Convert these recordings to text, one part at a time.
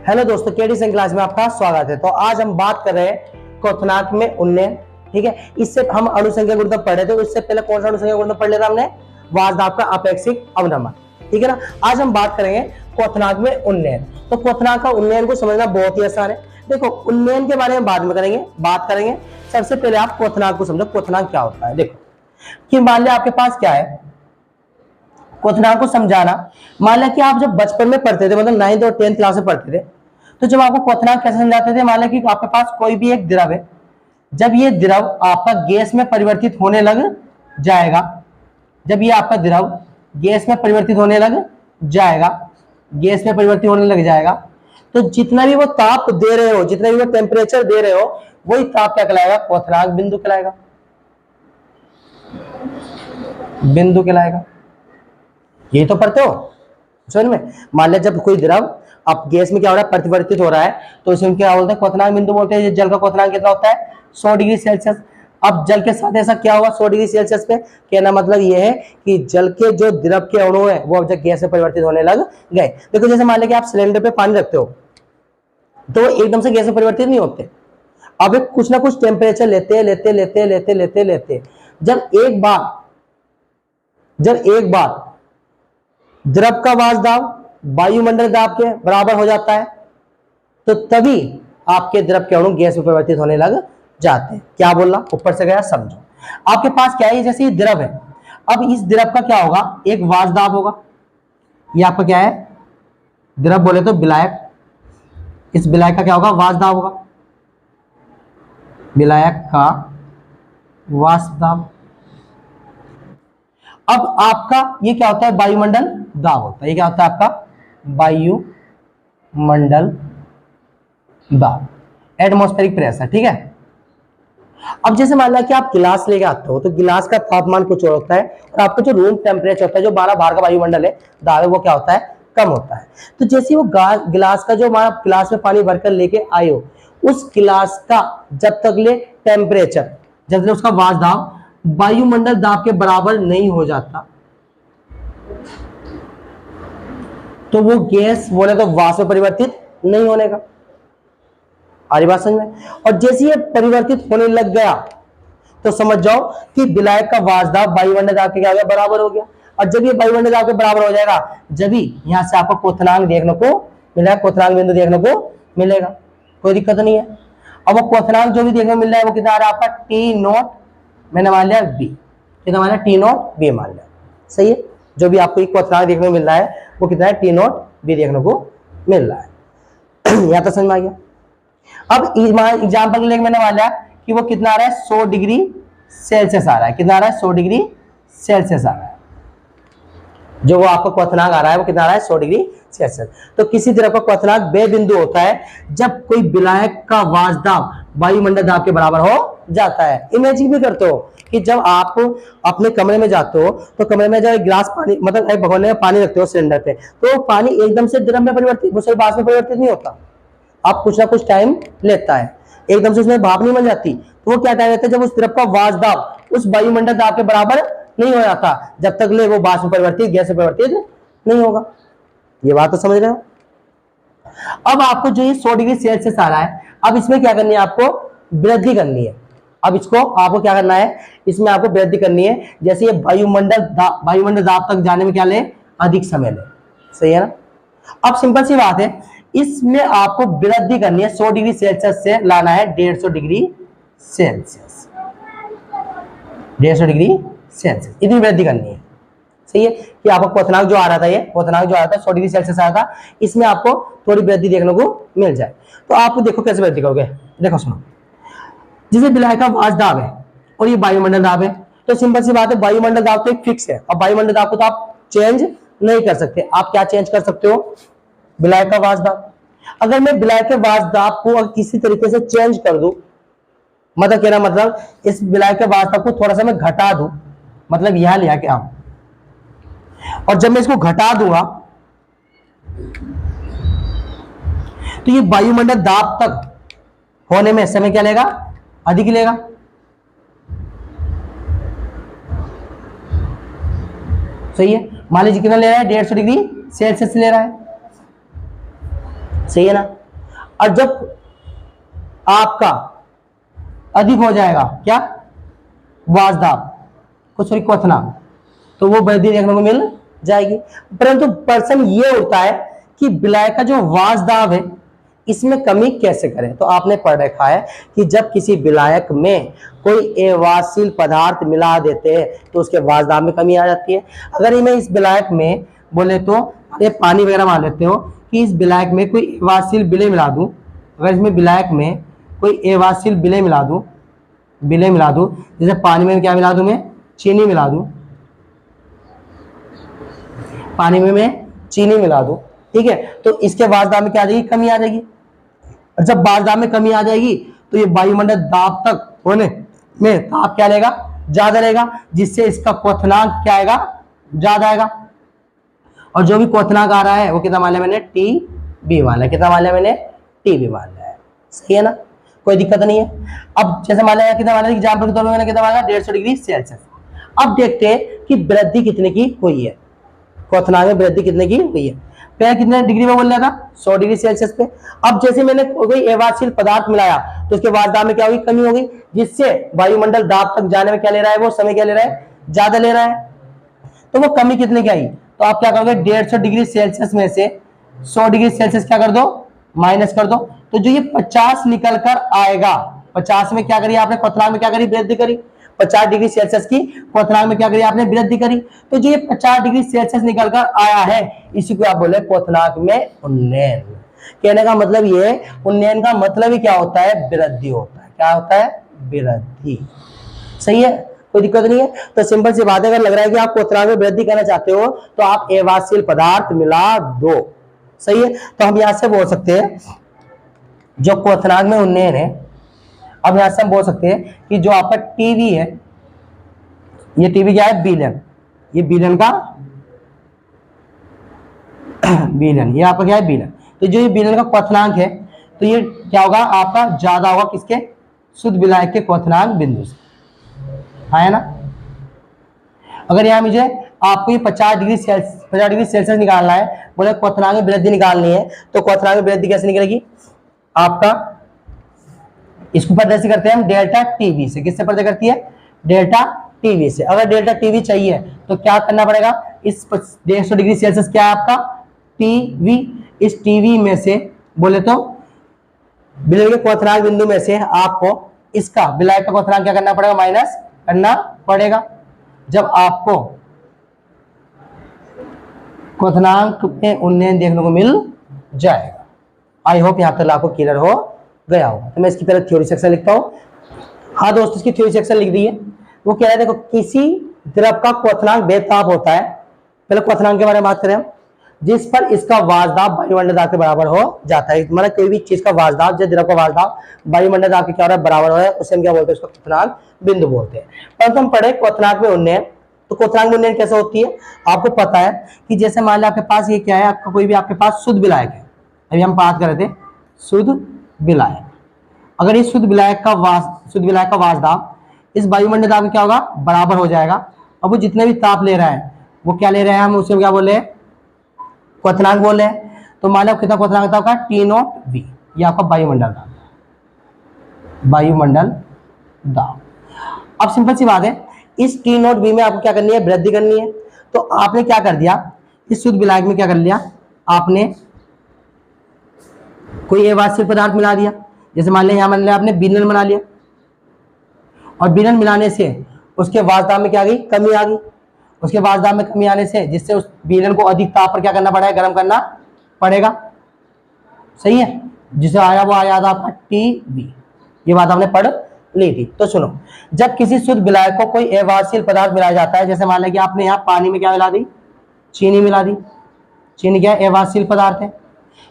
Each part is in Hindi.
हेलो दोस्तों, केडी सिंह क्लास में आपका स्वागत है। तो आज हम बात कर रहे हैं क्वथनांक में उन्नयन। ठीक है, इससे हम अणुसंख्या गुणधर्म पढ़े थे। उससे पहले कौन सा अणुसंख्या गुणधर्म पढ़ लिया था हमने? वाजदाब का अपेक्षिक अवनमन। ठीक है ना। आज हम बात करेंगे क्वथनांक में उन्नयन। तो क्वथनांक का उन्नयन को समझना बहुत ही आसान है। देखो, उन्नयन के बारे में बाद में बात करेंगे। सबसे पहले आप क्वथनांक को समझो, क्वथनांक क्या होता है। देखो कि मान लिया आपके पास क्या है, क्वथनांक को समझाना। मान लिया कि आप जब बचपन में पढ़ते थे, मतलब 9th और 10th क्लास में पढ़ते थे, तो जब आपको क्वथनांक कैसे समझाते थे, मान लिया कि आपके पास कोई भी एक द्रव है, जब ये द्रव आपका गैस में परिवर्तित होने लग जाएगा, जब ये आपका द्रव गैस में परिवर्तित होने लग जाएगा, गैस में परिवर्तित होने लग जाएगा, तो जितना भी वो ताप दे रहे हो, जितना भी वो टेम्परेचर दे रहे हो, वही ताप क्या कहलाएगा? क्वथनांक बिंदु कहलाएगा। बिंदु कहलाएगा। यही तो पढ़ते हो समझ में। मान लिया जब कोई द्रव अब गैस में क्या हो रहा है, परिवर्तित हो रहा है, तो इसमें क्या बोलते हैं? क्वथनांक बिंदु बोलते हैं। जल का क्वथनांक कितना होता है? 100 डिग्री सेल्सियस। अब जल के साथ ऐसा क्या हुआ 100 डिग्री सेल्सियस पे? कहना मतलब ये है कि जल के जो द्रव के अणु है वो अब जब गैस में परिवर्तित होने लग गए। देखो, जैसे मान लिया कि आप सिलेंडर पे पानी रखते हो, तो एकदम से गैस में परिवर्तित नहीं होते। अब कुछ ना कुछ टेम्परेचर लेते लेते लेते लेते लेते लेते जब एक बार द्रव का वाष्प वायुमंडल दाब के बराबर हो जाता है, तो तभी आपके द्रव के अणु गैस में परिवर्तित होने लग जाते हैं। क्या बोला? ऊपर से गया, समझो। आपके पास क्या है, जैसे ये द्रव है, अब इस द्रव का क्या होगा? एक वाष्प दाब होगा। ये आपका क्या है? द्रव बोले तो विलायक। इस विलायक का क्या होगा? वाष्प दाब होगा। विलायक का वाष्प दाब। अब आपका ये क्या होता है? वायुमंडल दाब होता है। ये क्या होता है आपका? वायुमंडल दाब, एटमॉस्फेरिक प्रेशर। ठीक है। अब जैसे मान लिया कि आप गिलास लेके आते हो, तो गिलास का तापमान कुछ और होता है, और आपका जो रूम टेम्परेचर होता है, जो बाहर का वायुमंडल है दाब है, वो क्या होता है? कम होता है। तो जैसे वो गिलास का जो गिलास में पानी भरकर लेके आए हो, उस गिलास का जब तक ले टेम्परेचर, जब तक उसका वाष्प दाब वायुमंडल दाब के बराबर नहीं हो जाता, तो वो गैस बोले तो वाष्प में परिवर्तित नहीं होने का। आ रही बात समझ में? और जैसे ये परिवर्तित होने लग गया, तो समझ जाओ कि विलायक का वाष्प दाब वायुमंडल दाब के क्या हो गया? बराबर हो गया। और जब ये वायुमंडल दाब के बराबर हो जाएगा, जब भी यहां से आपको क्वथनांक देखने को मिलेगा, क्वथनांक बिंदु देखने को मिलेगा। कोई दिक्कत नहीं है। अब वो क्वथनांक जो भी देखने को मिल रहा है, वो कितना आ रहा है आपका? टी नॉट, मैंने मान लिया बी। कितना मान लिया? टी नॉट बी मान लिया। सही है। जो भी आपको क्वथनांक देखने को मिल रहा है, वो कितना है? टी नॉट बी देखने को मिल रहा है। यहां तो समझ में आ गया। अब एग्जाम्पल के लिए मैंने मान लिया कि वो कितना आ रहा है? 100 डिग्री सेल्सियस आ रहा है। कितना आ रहा है? 100 डिग्री सेल्सियस आ रहा है। जो वो आपका क्वथनांक आ रहा है, वो कितना आ रहा है? 100 डिग्री सेल्सियस। तो किसी तरह का क्वथनांक बे बिंदु होता है जब कोई विलायक का वाष्प दाब वायुमंडल दाब के बराबर हो जाता है। इमेजिन भी करते हो कि जब आप अपने कमरे में जाते हो, तो कमरे में जब एक गिलास पानी, मतलब एक भगोने में पानी रखते हो सिलेंडर पे, तो पानी एकदम से द्रव में परिवर्तित, वाष्प में परिवर्तित नहीं होता। आप कुछ ना कुछ टाइम लेता है, एकदम से उसमें भाप नहीं बन जाती। तो वो क्या टाइम लेता है? जब उस द्रव का वाष्प दाब उस वायुमंडल दाब के बराबर नहीं हो जाता, जब तक ले वो वाष्प में परिवर्तित, गैस में परिवर्तित नहीं होगा। ये बात तो समझ रहे हो? अब आपको जो ये 100 डिग्री सेल्सियस आ रहा है, अब इसमें क्या करनी है? आपको वृद्धि करनी है। अब इसको आपको क्या करना है? इसमें आपको वृद्धि करनी है। जैसे ये वायुमंडल दाब तक जाने में क्या ले? अधिक समय ले। सही है ना? अब सिंपल सी बात है, इसमें आपको वृद्धि करनी है। 100 डिग्री सेल्सियस से लाना है 150 डिग्री सेल्सियस। 150 डिग्री सेल्सियस इतनी वृद्धि करनी है। सही है कि आपको क्वथनांक जो आ रहा था, ये क्वथनांक जो आ रहा था 100 डिग्री सेल्सियस आया था, इसमें आपको थोड़ी वृद्धि देखने को मिल जाए। तो आप देखो कैसे वृद्धि करोगे। देखो सुनो, जैसे विलायक का वाष्प दाब है और ये वायुमंडल दाब है, तो सिंपल सी बात है, वायुमंडल दाब तो एक फिक्स है। और वायुमंडल दाब को तो आप चेंज नहीं कर सकते। आप क्या चेंज कर सकते हो? विलायक का वाष्प दाब। अगर मैं विलायक के वाष्प दाब को किसी तरीके से चेंज कर दूं, मतलब कहना मतलब इस विलायक के वाष्प दाब को थोड़ा सा मैं घटा दूं, मतलब यहां ले आके आऊं, और जब मैं इसको घटा दूंगा, तो ये वायुमंडल दाब तक होने में समय क्या लेगा? अधिक लेगा। सही है। मान लीजिए कितना ले रहा है? 150 डिग्री सेल्सियस ले रहा है। सही है ना। और जब आपका अधिक हो जाएगा क्या, वाजदाब को सॉरी क्वथनांक, तो वो वृद्धि देखने को मिल जाएगी। परंतु प्रश्न ये होता है कि विलायक का जो वाजदाब है इसमें कमी कैसे करें। तो आपने पढ़ रखा है कि जब किसी विलायक में कोई एवाशील पदार्थ मिला देते हैं तो उसके वाजदाब में कमी आ जाती है। अगर मैं इस विलायक में बोले तो ये पानी वगैरह मान लेते हो कि इस विलायक में कोई एवाशील विलय मिला दूं, अगर इसमें विलायक में कोई एवाशील विलय मिला दूं, जैसे पानी में क्या मिला दूं, मैं चीनी मिला दूं, पानी में मैं चीनी मिला दूं, ठीक है, तो इसके वाजदाब में क्या आ जाएगी, कमी आ जाएगी। और जब वाजदाब में कमी आ जाएगी तो ये वायुमंडल दाब तक होने में ताप क्या लेगा, ज्यादा लेगा, जिससे इसका क्वथनांक क्या आएगा, ज्यादा आएगा। और जो भी क्वथनांक आ रहा है वो कितना मान लिया मैंने, टी बी मान लिया, कितना मान लिया मैंने, टी बी मान लिया है। सही है ना, कोई दिक्कत नहीं है। अब जैसे मान लिया कितना मान लिया, एग्जाम्पल के तौर पर मैंने कितना माना, 150 डिग्री सेल्सियस। अब देखते हैं कि वृद्धि कितने की हुई है, क्वथनांक में वृद्धि कितने की हुई है। पहले कितने डिग्री में बोल रहा था, 100 डिग्री सेल्सियस पे। अब जैसे मैंने कोई एवाशील पदार्थ मिलाया तो उसके वाजदाब में क्या होगी, कमी होगी, जिससे वायुमंडल दाब तक जाने में क्या ले रहा है, वो समय क्या ले रहा है, ज्यादा ले रहा है। तो वो कमी कितने की आई, तो आप क्या करोगे, 150 डिग्री सेल्सियस में से 100 डिग्री सेल्सियस क्या कर दो, माइनस कर दो। तो जो ये 50 निकल कर आएगा, 50 में क्या करिए आपने, क्वथनांक में क्या करी, वृद्धि करी, 50 डिग्री सेल्सियस की क्वथनांक में क्या करी आपने, वृद्धि करी। तो जो ये 50 डिग्री सेल्सियस निकल कर आया है इसी को आप बोले क्वथनांक में उन्नयन। कहने का मतलब ये, उन्नयन का मतलब ही क्या होता है, वृद्धि होता है। क्या होता है, वृद्धि। सही है, कोई दिक्कत नहीं है। तो सिंपल सी बात है, अगर लग रहा है कि आप क्वथनांक में वृद्धि करना चाहते हो तो आप एवाशील पदार्थ मिला दो। सही है, तो हम यहां से बोल सकते हैं जो क्वथनांक में उन्नयन है, अब यहां से हम बोल सकते हैं कि जो आपका टीवी है, ये टीवी क्या है, विलयन, ये विलयन का विलयन, ये आपका क्या है, विलयन। तो जो ये विलयन का क्वथनांक है तो ये क्या होगा आपका, ज्यादा होगा किसके, शुद्ध विलायक के क्वथनांक बिंदु से, है ना। अगर यहाँ मुझे आपको ये 50 डिग्री सेल्सियस निकालना है, बोले क्वथनांक में वृद्धि निकालनी है, तो क्वथनांक में वृद्धि कैसे निकलेगी आपका, इसको प्रदर्शित करते हैं हम डेल्टा टीवी से। किससे प्रदर्शित करती है, डेल्टा टीवी से। अगर डेल्टा टीवी चाहिए तो क्या करना पड़ेगा, इस 150 डिग्री सेल्सियस क्या है आपका, टीवी, इस टीवी में से बोले तो विलयन के क्वथनांक बिंदु में से आपको इसका विलायक का क्वथनांक क्या करना पड़ेगा, माइनस करना पड़ेगा। जब आपको क्वथनांक में उन्नयन देखने को मिल जाएगा। आई होप यहां तक आपको क्लियर हो गया होगा। तो मैं इसकी पहले थ्योरी सेक्शन लिखता हूं। हाँ दोस्तों, इसकी थ्योरी सेक्शन लिख दी है। वो कह रहे हैं देखो, किसी द्रव का क्वथनांक बेताप होता है, पहले क्वथनांक के बारे में बात करें हम, जिस पर इसका वाजदाब वायुमंडल दाब के बराबर हो जाता है। मतलब कोई भी चीज का वाजदाब, जो द्रव का वाजदाब वायुमंडल दाब के क्या हो रहा है, बराबर हो रहा है, उसे हम क्या बोलते हैं, उसको क्वथनांक बिंदु बोलते हैं। परंतु हम पढ़े क्वथनांक में उन्नयन, तो क्वथनांक में उन्नयन कैसे होती है, आपको पता है कि जैसे मान लो आपके पास ये क्या है, आपका कोई भी आपके पास शुद्ध विलायक है। अभी हम बात कर रहे थे शुद्ध विलायक। अगर इस शुद्ध विलायक का वाजदाब इस वायुमंडल दाब क्या होगा, बराबर हो जाएगा। अब वो जितने भी ताप ले रहा है वो क्या ले रहे हैं, हम उसे क्या बोल रहे हैं, क्वथनांक बोल रहे हैं। तो मान लो कितना क्वथनांक था आपका, T0V, ये आपका वायुमंडल दाब, वायुमंडल दाब। अब सिंपल सी बात है, इस T0V में आपको क्या करनी है, वृद्धि करनी है। तो आपने क्या कर दिया, इस शुद्ध विलायक में क्या कर लिया आपने, कोई एवाशील पदार्थ मिला दिया। जैसे मान लिया, यहां मान लिया आपने विलयन बना लिया, और विलयन मिलाने से उसके वाजदाब में क्या आ गई, कमी आ गई। उसके वाजदाब में कमी आने से जिससे उस विलयन को अधिक ताप पर क्या करना पड़ेगा, गर्म करना पड़ेगा। सही है, जिसे आया वो आया था आपका टीवी। ये बात आपने पढ़ ली थी। तो सुनो, जब किसी शुद्ध विलायक को कोई एवाशील पदार्थ मिलाया जाता है, जैसे मान लिया कि आपने यहाँ पानी में क्या मिला दी, चीनी मिला दी। चीनी क्या है, एवाशील पदार्थ है।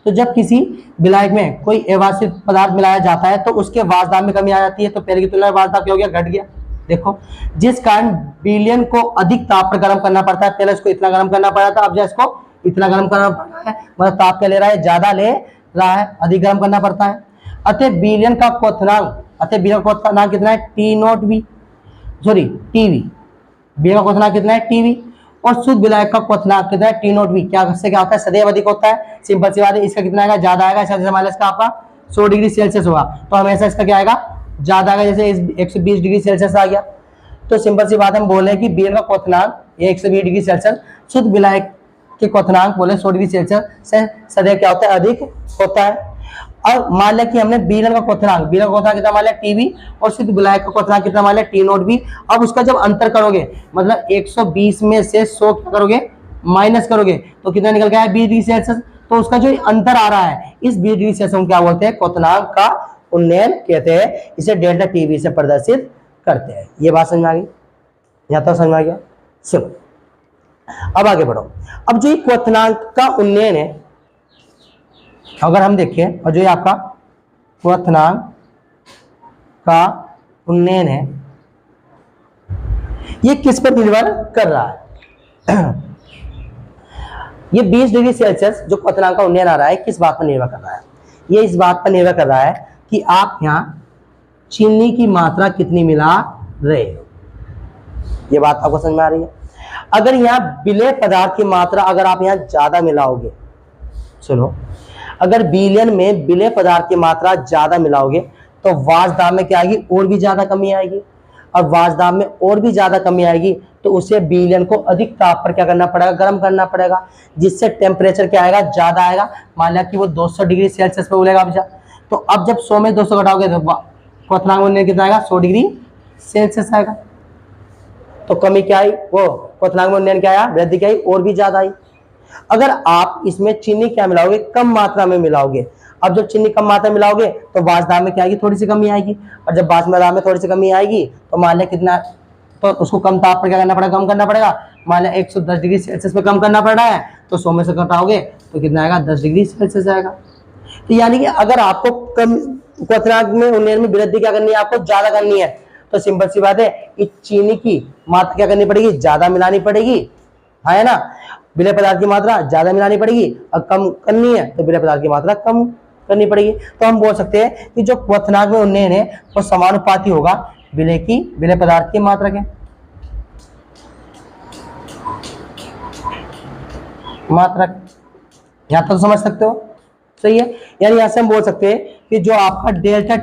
तो जब किसी विलायक में कोई एवाशील पदार्थ मिलाया जाता है तो उसके वाजदाब में कमी आ जाती है। तो पहले की तुलना में वाजदाब क्या हो गया, घट गया। देखो, जिस कारण विलयन को अधिक ताप पर गर्म करना पड़ता है। पहले इसको इतना गर्म करना पड़ा था, अब जो इसको इतना गर्म करना पड़ रहा है, मतलब ताप क्या ले रहा है, ज्यादा ले रहा है, अधिक गर्म करना पड़ता है। अतः विलयन का क्वथनांक कितना है, T0V, सॉरी टीवी। विलयन का क्वथनांक कितना है, टीवी। और शुद्ध विलायक का क्वथनांक कितना है, टी नोट बी, क्या से क्या होता है, सदैव अधिक होता है। सिंपल सी बात है, इसका कितना आएगा, ज्यादा आएगा, इसका आपका 100 डिग्री सेल्सियस होगा, तो हमेशा इसका क्या आएगा, ज्यादा आएगा। जैसे 120 डिग्री सेल्सियस आ गया, तो सिंपल सी बात हम बोले कि बीएल का क्वथनांक ये 120 डिग्री सेल्सियस, शुद्ध विलायक के क्वथनांक बोले 100 डिग्री सेल्सियस से सदैव क्या होता है, अधिक होता है। और मान लिया कि हमने बीएल का क्वथनांक कितना मान लिया, टीबी, और शुद्ध विलायक का क्वथनांक कितना मान लिया, टी नोट बी। अब उसका जब अंतर करोगे, मतलब 120 में से 100 क्या करोगे, माइनस करोगे, तो कितना निकल गया है, 20 डिग्री सेल्सियस। तो उसका जो अंतर आ रहा है, इस 20 डिग्री सेल्सियस हम क्या बोलते हैं, क्वथनांक का उन्नयन कहते हैं। इसे डेल्टा टीबी से प्रदर्शित करते हैं। ये बात समझ में आ गई, यहां तक समझ में आ गया। चलो अब आगे बढ़ो। अब जो ये क्वथनांक का उन्नयन है, अगर हम देखें, और जो ये आपका क्वथनांक का उन्नयन है, ये किस पर निर्भर कर रहा है? ये 20 डिग्री सेल्सियस जो क्वथनांक का उन्नयन आ रहा है, किस बात पर निर्भर कर रहा है? ये इस बात पर निर्भर कर रहा है कि आप यहाँ चीनी की मात्रा कितनी मिला रहे हो। ये बात आपको समझ में आ रही है? अगर यहाँ विलेय पदार्थ की मात्रा अगर आप यहाँ ज्यादा मिलाओगे, सुनो, अगर विलयन में विलेय पदार्थ की मात्रा ज्यादा मिलाओगे तो वाष्प दाब में क्या आएगी, और भी ज्यादा कमी आएगी। और वाष्प दाब में और भी ज्यादा कमी आएगी तो उसे विलयन को अधिक ताप पर क्या करना पड़ेगा, गर्म करना पड़ेगा, जिससे टेम्परेचर क्या आएगा, ज्यादा आएगा। मान लिया कि वो 200 डिग्री सेल्सियस पे उबलेगा। तो अब जब 100 में 200 घटाओगे तो क्वथनांक उन्नयन कितना आएगा, 100 डिग्री सेल्सियस आएगा। तो कमी क्या आई, वो क्वथनांक में उन्नयन क्या आया, वृद्धि क्या आई, और भी ज्यादा आई। अगर आप इसमें चीनी क्या मिलाओगे, कम मात्रा में मिलाओगे। अब जब चीनी कम मात्रा में मिलाओगे तो वाष्प दाब में क्या आएगी, थोड़ी सी कमी आएगी। और जब वाष्प दाब में थोड़ी सी कमी आएगी तो मान लिया कितना, तो उसको कम ताप पर क्या करना पड़ेगा, कम करना पड़ेगा। मान लिया 110 डिग्री सेल्सियस पे कम करना पड़ रहा है, तो 100 में से घटाओगे तो कितना आएगा, 10 डिग्री सेल्सियस आएगा। तो यानी कि अगर आपको कम क्वथनांक में उन्नयन में वृद्धि क्या करनी है, आपको ज्यादा करनी है, तो सिंपल सी बात है, इस चीनी की मात्रा क्या करनी पड़ेगी, ज्यादा मिलानी पड़ेगी, है ना। विलेय पदार्थ की मात्रा ज्यादा मिलानी पड़ेगी, और कम करनी है तो विलेय पदार्थ की मात्रा कम करनी पड़ेगी। तो हम बोल सकते हैं कि जो क्वथनांक में उन्नयन है वो समानुपाती होगा विलेय पदार्थ की मात्रा के। मात्रा यहां तक तो समझ सकते हो, सही है। यानी यहां से हम बोल सकते हैं कि जो आपका डेल्टा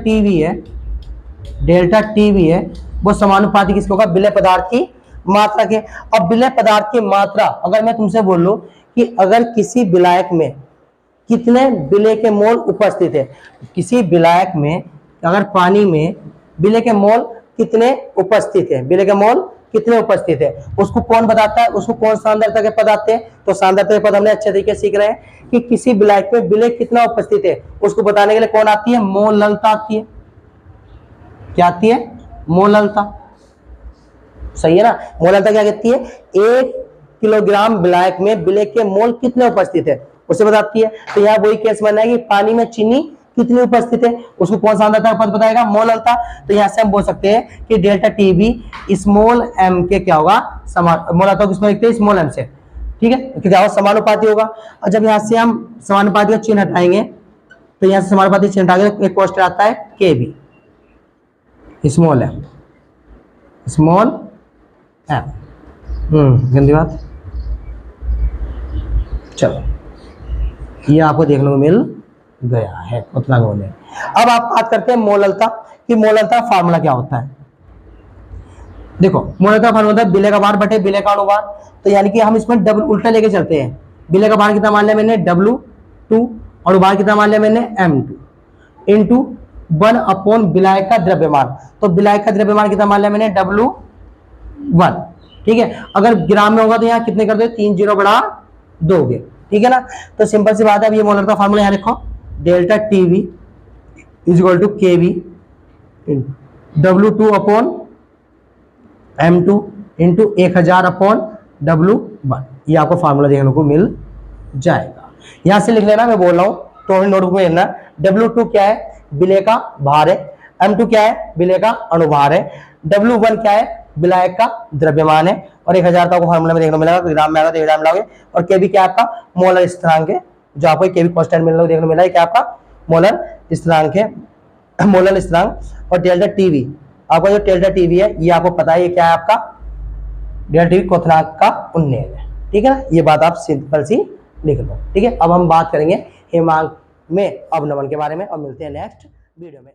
टीवी है वो समानुपाती किसको होगा, विलेय पदार्थ की मात्रा के। अब विलेय पदार्थ की मात्रा अगर मैं तुमसे बोलूं कि अगर किसी विलायक में कितने विलेय के मोल उपस्थित है, किसी विलायक में अगर पानी में विलेय के मोल कितने उपस्थित है, विलेय के मोल कितने उपस्थित है, उसको कौन बताता है, उसको कौन सांद्रता के पद आते हैं। तो सांद्रता के पद हमने अच्छे तरीके सीख रहे हैं कि किसी विलायक में विलेय कितना उपस्थित है उसको बताने के लिए कौन आती है, मोललता आती है। क्या आती है, मोललता, सही है ना। मोललता क्या कहती है, 1 किलोग्राम विलायक में विलेय के मोल कितने उपस्थित है उसे बताती है। तो यहाँ वही केस बनना है कि पानी में चीनी कितनी उपस्थित है उसको कौन सांद्रता का पद बताएगा, मोललता। तो यहाँ से हम बोल सकते हैं कि डेल्टा टीबी स्मॉल एम के क्या होगा, मोललता को किसमें लिखते हैं, स्मॉल एम से, ठीक है, क्या होगा, समानुपाती होगा। और जब यहाँ से हम समानुपाती का चिन्ह हटाएंगे तो यहाँ से समानुपाती चिन्ह हटाएंगे, एक क्वेश्चन आता है के बी, स्मॉल एम, गंदी बात। चलो ये आपको देखने को मिल गया है उतना बोले। अब आप बात करते हैं मोललता कि मोललता फार्मूला क्या होता है। देखो मोललता फार्मूला होता है विलेय का भार बटे विलेय का अणुभार। तो यानी कि हम इसमें डबल उल्टा लेके चलते हैं। विलेय का भार कितना मान लिया मैंने, W2, अणुभार कितना मान लिया मैंने, M2 इंटू 1 विलायक का द्रव्यमान। तो विलायक का द्रव्यमान कितना मान लिया मैंने, W1, ठीक है। अगर ग्राम में होगा तो यहाँ कितने कर दो, 3 0 बढ़ा दोगे, ठीक है ना। तो सिंपल सी बात है। अब ये मोलर का फार्मूला यहाँ लिखो, delta TV is equal to KV W2 upon M2 into 1000 upon W1। ये आपको फार्मूला देखने को मिल जाएगा। यहां से लिख लेना, मैं बोल रहा हूं तो नोटबुक में लिखना। W2 क्या है, विलेय का भार है। M2 क्या है, विलेय का अणुभार है। W1 क्या है, विलायक का द्रव्यमान है। और 1000 का फार्मूला में देखने को मिलेगा, ग्राम में आएगा तो 1000 मिलाओगे। और केबी क्या आपका मोलर स्थिरांक है, जो आपको केबी कांस्टेंट मिलने देखने को मिला है, क्या आपका मोलर स्थिरांक है, मोलर स्थिरांक। और डेल्टा टीवी, आपका जो डेल्टा टीवी है ये आपको पता है, ये क्या है आपका डेल्टावी क्वथनांक का उन्नयन है। ठीक है ना, ये बात आप सिंपल सी लिख लो। ठीक है, अब हम बात करेंगे हेमांक में अवनमन के बारे में और मिलते हैं नेक्स्ट वीडियो में।